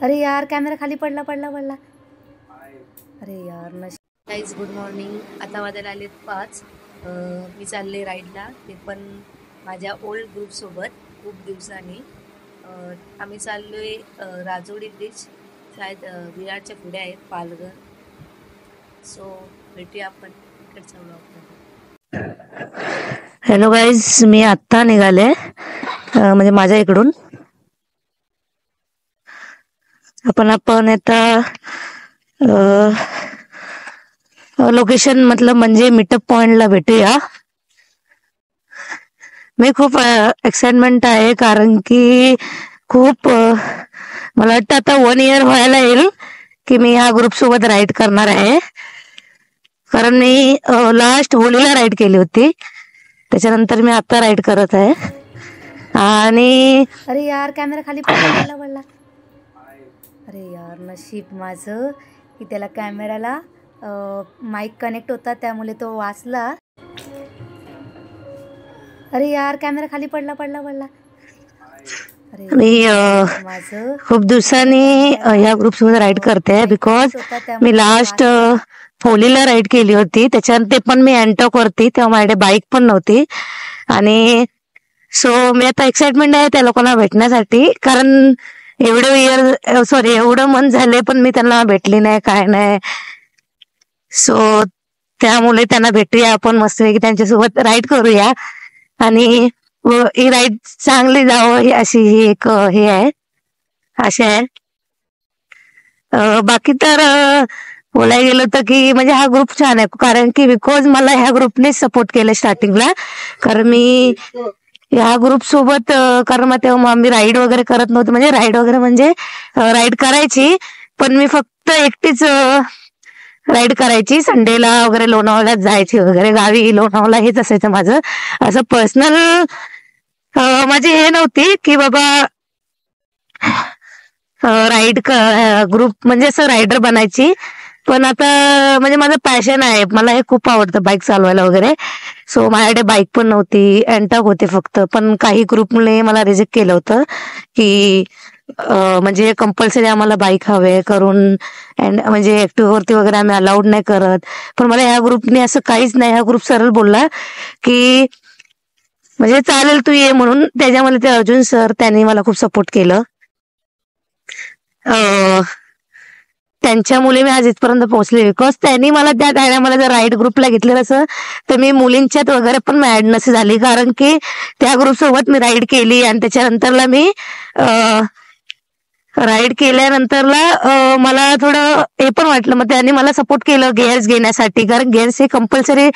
अरे यार कॅमेरा खाली पडला पडला पडला. अरे यार गाईज गुड मॉर्निंग. आता वाजायला आलेत 5. मी चालले राईडला, ते पण माझ्या ओल्ड ग्रुपसोबत खूप दिवसांनी. आम्ही चाललोय राजोडी ब्रिज, शायद विरारच्या पुढे आहेत पालघर. सो भेटूया आपण इकडच्या ब्लॉगमध्ये. हॅलो गाईज, मी आत्ता निघाले म्हणजे माझ्या इकडून. आपण आता लोकेशन म्हणजे मीटअप पॉइंटला भेटूया. मी खूप एक्साइटमेंट आहे, कारण की खूप मला वाटतं आता 1 इयर व्हायला येईल की मी ह्या ग्रुप सोबत राईड करणार आहे. कारण मी लास्ट होलीला राईड केली होती, त्याच्यानंतर मी आता राईड करत आहे. आणि अरे यार कॅमेरा खाली पडला पडला. अरे यार नशीब माझं की त्याला कॅमेराला माईक कनेक्ट होता, त्यामुळे तो वाचला. अरे यार कॅमेरा खाली पडला पडला पडला. मी खूप दिवसांनी या ग्रुप सोबत राईड करते, बिकॉज मी लास्ट होलीला राईड केली होती, त्याच्यानंतर ते पण मी अँटॉक वरती, तेव्हा माझ्याकडे बाईक पण नव्हती. आणि सो मी आता एक्साइटमेंट आहे त्या लोकांना भेटण्यासाठी, कारण एवढं मन झाले पण मी त्यांना भेटली नाही, काय नाही. सो त्यामुळे त्यांना भेटूया आपण, मस्तपैकी त्यांच्यासोबत राईड करूया आणि ही राईड चांगली जावं ही अशी ही एक हे आहे, आशा आहे. बाकी तर बोलायला गेलं तर की म्हणजे हा ग्रुप छान आहे, कारण की बिकॉज मला ह्या ग्रुपने सपोर्ट केलं स्टार्टिंगला. कारण मी ह्या ग्रुप सोबत कारण मग तेव्हा आम्ही राईड वगैरे करत नव्हतो, म्हणजे राईड करायची पण मी फक्त एकटीच राईड करायची. संडेला वगैरे लोणावळ्यात जायची वगैरे, गावी लोणावळा हेच असायचं माझं. असं पर्सनल माझी हे नव्हती की बाबा राईड ग्रुप म्हणजे असं रायडर बनायची. पण आता म्हणजे माझं पॅशन आहे, मला हे खूप आवडतं बाईक चालवायला वगैरे. सो माझ्याकडे बाईक पण नव्हती, अँटॉक होते फक्त. पण काही ग्रुपने मला रिजेक्ट केलं होतं की म्हणजे कंपल्सरी आम्हाला बाईक हवे करून, म्हणजे ऍक्टिव्ह वरती वगैरे आम्ही अलाउड नाही करत. पण मला ह्या ग्रुपने असं काहीच नाही, ह्या ग्रुप सरळ बोलला की म्हणजे चालेल तू ये म्हणून. त्याच्यामध्ये ते अर्जुन सर, त्यांनी मला खूप सपोर्ट केलं. त्यांच्यामुळे मी आज इथपर्यंत पोहोचले, बिकॉज त्यांनी मला त्या टायमाला जर राईड ग्रुपला घेतलेलं असं तर मी मुलींच्यात वगैरे पण ऍड नसे झाली, कारण की त्या ग्रुप सोबत मी राईड केली. आणि त्याच्यानंतरला मी राईड केल्यानंतरला मला थोडं हे पण वाटलं, मग त्यांनी मला सपोर्ट केलं गेअर्स घेण्यासाठी, कारण गेअर्स हे कंपल्सरी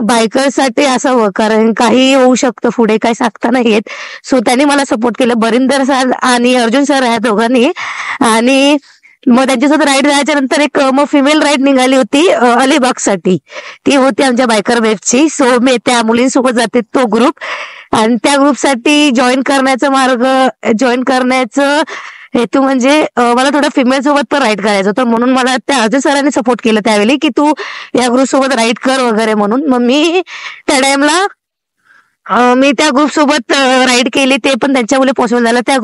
बायकर्ससाठी असावं, कारण काही होऊ शकतं पुढे, काही सांगता नाही येत. सो त्यांनी मला सपोर्ट केलं, बरिंदर सर आणि अर्जुन सर या दोघांनी. आणि मग त्यांच्यासोबत राईड जायच्या नंतर एक मग फिमेल राईड निघाली होती अलिबागसाठी, ती होती आमच्या बायकर वेबची. सो मी त्या मुलींसोबत जाते तो ग्रुप, आणि त्या ग्रुपसाठी जॉईन करण्याचं हेतू म्हणजे मला थोडं फिमेल सोबत पण राईड करायचं होतं, म्हणून मला त्या अर्जुन सरांनी सपोर्ट केलं त्यावेळी की तू या ग्रुप सोबत राईड कर वगैरे म्हणून. मग मी त्या टाइमला मी त्या ग्रुप सोबत राईड केली, ते पण त्यांच्यामुळे पॉसिबल झालं. त्या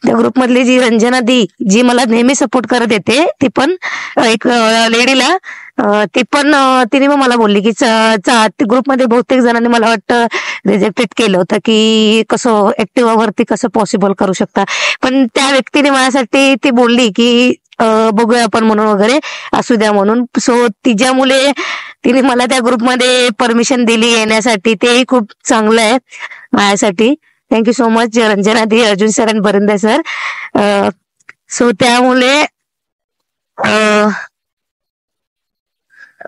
ग्रुपमधली जी रंजना दी, जी मला नेहमी सपोर्ट करत येते, ती पण एक लेडीला ती पण तिने मग मला बोलली की ग्रुपमध्ये बहुतेक जणांनी मला वाटतं रिजेक्टेड केलं होतं की कसं ऍक्टिव्हा वरती कसं पॉसिबल करू शकता. पण त्या व्यक्तीने माझ्यासाठी ती बोलली की बघूया आपण म्हणून वगैरे, असू द्या म्हणून. सो तिच्यामुळे तिने मला त्या ग्रुपमध्ये परमिशन दिली येण्यासाठी, तेही खूप चांगलं आहे माझ्यासाठी. थँक्यू सो मच रंजना दी, अर्जुन सर आणि बरिंदर सर. सो त्यामुळे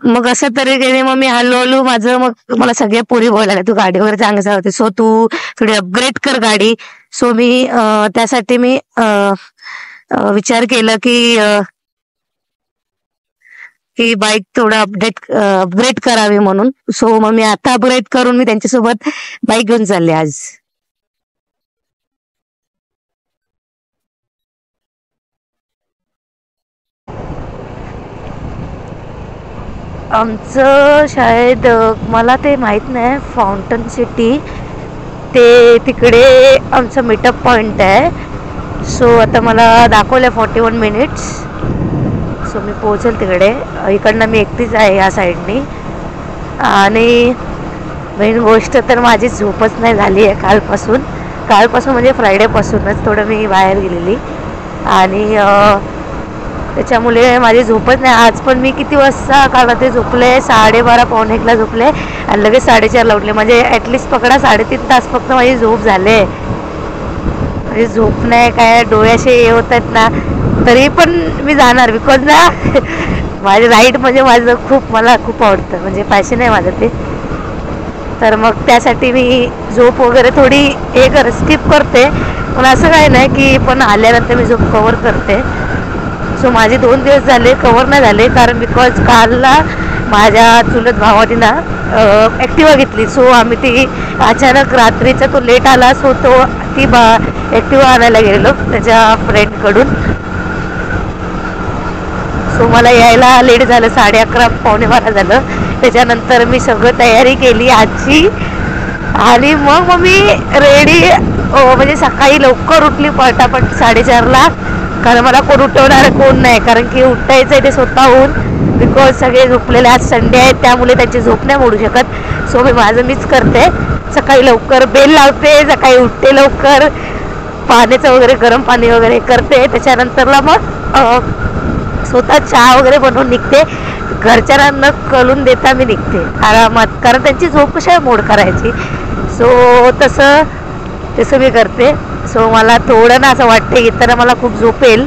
मग असं तरी मग मी हळूहळू मग मला सगळ्या पोरी बोलायला तू गाडी वगैरे चांगली चालवते, सो तू थोडी अपग्रेड कर गाडी. सो मी त्यासाठी मी विचार केला की बाईक थोडं अपग्रेड करावी म्हणून. सो मग मी आता अपग्रेड करून मी त्यांच्यासोबत बाईक घेऊन चालले आज. आमचं शायद मला ते माहित नाही, फाउंटन सिटी ते तिकडे आमचं मीटअप पॉइंट आहे. सो आता मला दाखवलं 41 मिनिट्स. सो मी पोहोचेल तिकडे. इकडनं मी एकटीच आहे या साईडनी. आणि मेन गोष्ट तर माझी झोपच नाही झाली आहे कालपासून म्हणजे फ्रायडेपासूनच थोडं मी बाहेर गेलेली आणि त्याच्यामुळे माझी झोपच नाही. आज पण मी किती वाजता काल रात्री झोपले, 12:30 पावणे 1ला झोपले आणि लगेच 4:30ला उठले. म्हणजे ॲटलिस्ट पकडा 3.5 तास फक्त माझी झोप झाले. म्हणजे झोप नाही काय, डोळ्याशी हे होत आहेत ना, तरी पण मी जाणार. बिकॉज ना माझे राईड म्हणजे मला खूप आवडतं, म्हणजे पॅशन आहे माझं ते. तर मग त्यासाठी मी झोप वगैरे थोडी स्किप करते. पण असं काय नाही की पण आल्यानंतर मी झोप कवर करते. सो माझे 2 दिवस झाले कवर नाही झाले, कारण बिकॉज कालला माझ्या चुलत भावाने ना ॲक्टिवा घेतली. सो आम्ही ती अचानक रात्रीचा तो लेट आला, सो ती ॲक्टिवा आणायला गेलेलो त्याच्या फ्रेंडकडून. सो मला यायला लेट झालं, 11:30 पावणे 12 झालं. त्याच्यानंतर मी सगळं तयारी केली आजची आणि मग मी रेडी म्हणजे सकाळी लवकर उठली पटापट 4:30ला. कारण मला कोण उठवणार कोण नाही, कारण की उठायचं आहे ते स्वतःहून. बिकॉज सगळे झोपलेले, आज संडे आहेत त्यामुळे त्यांची झोप नाही मोडू शकत. सो मीच करते. सकाळी लवकर बेल लावते, सकाळी उठते लवकर, पाण्याचं वगैरे गरम पाणी वगैरे करते. त्याच्यानंतरला मग स्वतः चहा वगैरे बनवून निघते. घरच्यांना न कळून देता मी निघते आरामात, कारण त्यांची झोप कशा मोड करायची. सो तसं मी करते. सो मला थोडं ना असं वाटते की तर मला खूप झोप येईल,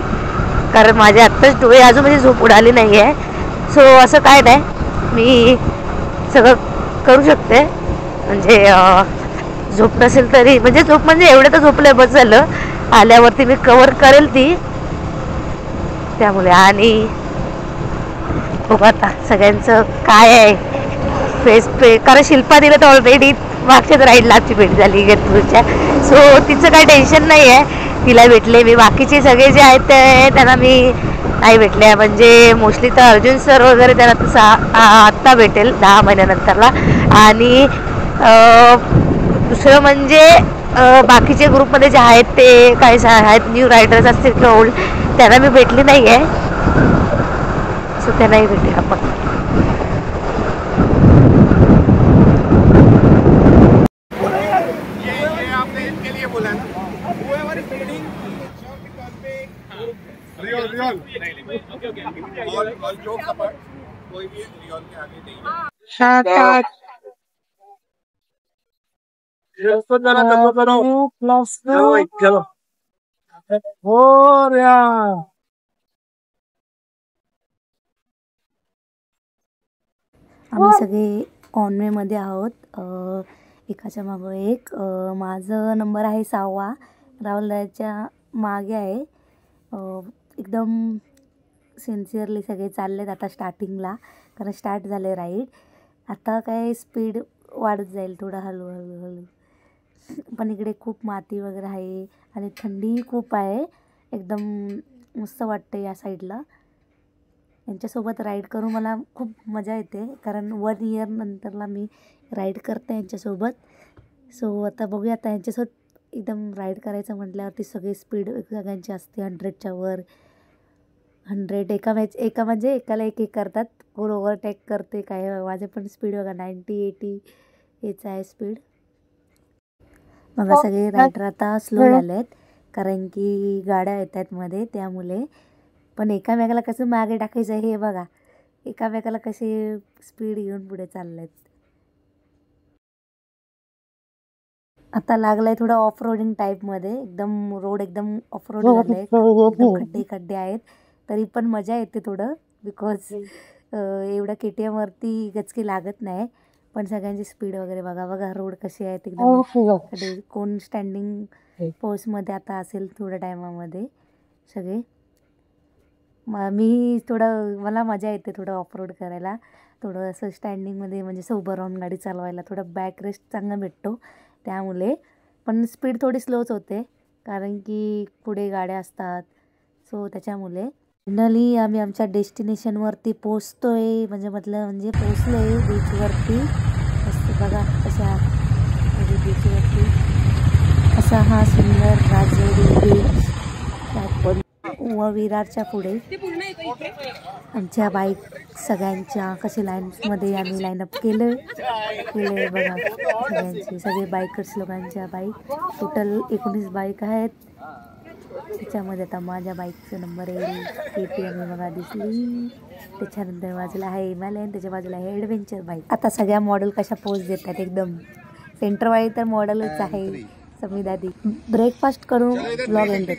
कारण माझे आत्ताच डोळे अजून म्हणजे झोप उडाली नाही आहे. सो असं काय नाही, मी सगळं करू शकते. म्हणजे झोप नसेल तरी, म्हणजे झोप म्हणजे एवढं तर झोपलं बस झालं. आल्यावरती मी कवर करेल ती, त्यामुळे. आणि बघू आता सगळ्यांचं काय आहे फेस कारण शिल्पा दिलं तर ऑलरेडी मागच्याच राईडला आमची भेट झाली गेटूरच्या. सो तिचं काही टेन्शन नाही आहे, तिला भेटले मी. बाकीचे सगळे जे आहेत ते त्यांना मी नाही भेटले. म्हणजे मोस्टली तर अर्जुन सर वगैरे त्यांना तसं आत्ता भेटेल 10 महिन्यानंतरला. आणि दुसरं म्हणजे बाकीचे ग्रुपमध्ये जे आहेत ते काही आहेत न्यू रायडर्स असतील किंवा ओल्ड, त्यांना मी भेटली नाही आहे. सो त्यांनाही भेटेल आपण. आम्ही सगळे ऑनवेमध्ये आहोत, एकाच्या मागं एक. माझं नंबर आहे 6वा, राहुलदाच्या मागे आहे. एकदम सिन्सिअरली सगळे चाललेत आता स्टार्टिंगला, कारण स्टार्ट झाले राईड. आता काय स्पीड वाढत जाईल थोडं हळूहळू. पण इकडे खूप माती वगैरे आहे आणि थंडीही खूप आहे. एकदम मस्त वाटतं या साईडला. यांच्यासोबत राईड करून मला खूप मजा येते, कारण 1 इयर नंतरला मी राईड करते यांच्यासोबत. सो आता बघूया, आता यांच्यासोबत एकदम राईड करायचं म्हटल्यावरती सगळी स्पीड सगळ्यांची असते 100च्या वर. 100 एका म्हणजे एकाला एक करतात, कोण ओव्हरटेक करते काय. माझे पण स्पीड बघा 90-80 याचं आहे स्पीड. मग सगळे रायडर आता स्लो झाले आहेत, कारण की गाड्या येत आहेत मध्ये, त्यामुळे. पण एकामेकाला कसं मागे टाकायचं आहे हे बघा, एकामेकाला कसे स्पीड घेऊन पुढे चालले आहेत. आता लागलाय थोडं ऑफ रोडिंग टाईपमध्ये, एकदम रोड एकदम ऑफ रोड झाले, एकदम खड्डे आहेत. तरी पण मजा येते थोडं, बिकॉज एवढं KTM वरती गचकी लागत नाही. पण सगळ्यांची स्पीड वगैरे बघा रोड कसे आहेत एकदम. कोण स्टँडिंग पोजमध्ये आता असेल थोड्या टायमामध्ये सगळे. मी थोडं, मला मजा येते थोडं ऑफ रोड करायला, थोडं असं स्टँडिंगमध्ये, म्हणजे असं उभं राहून गाडी चालवायला थोडं बॅक रेस्ट चांगला भेटतो त्यामुळे. पण स्पीड थोडी स्लोच होते, कारण की पुढे गाड्या असतात. सो त्याच्यामुळे फायनली आम्ही आमच्या डेस्टिनेशनवरती पोचतोय, म्हणजे पोचलो आहे बीचवरती. मस्त बघा कशा बीचवरती असा हा सुंदर राजौरी बीच व विरारच्या पुढे आमच्या बाईक सगळ्यांच्या कसे लाईन्समध्ये आम्ही लाईनअप केले बघा सगळ्यांचे, सगळे बाईकर्स लोकांच्या बाईक, टोटल 19 बाईक आहेत. त्याच्यामध्ये आता माझ्या बाईकचा नंबर येईल KTM बघा दिसली. त्याच्यानंतर बाजूला आहे हिमालयन, त्याच्या बाजूला आहे ॲडव्हेंचर बाईक. आता सगळ्या मॉडेल कशा पोच देतात एकदम सेंटरवाली तर मॉडेलच आहे समीदादी. ब्रेकफास्ट करून ब्लॉग एंड.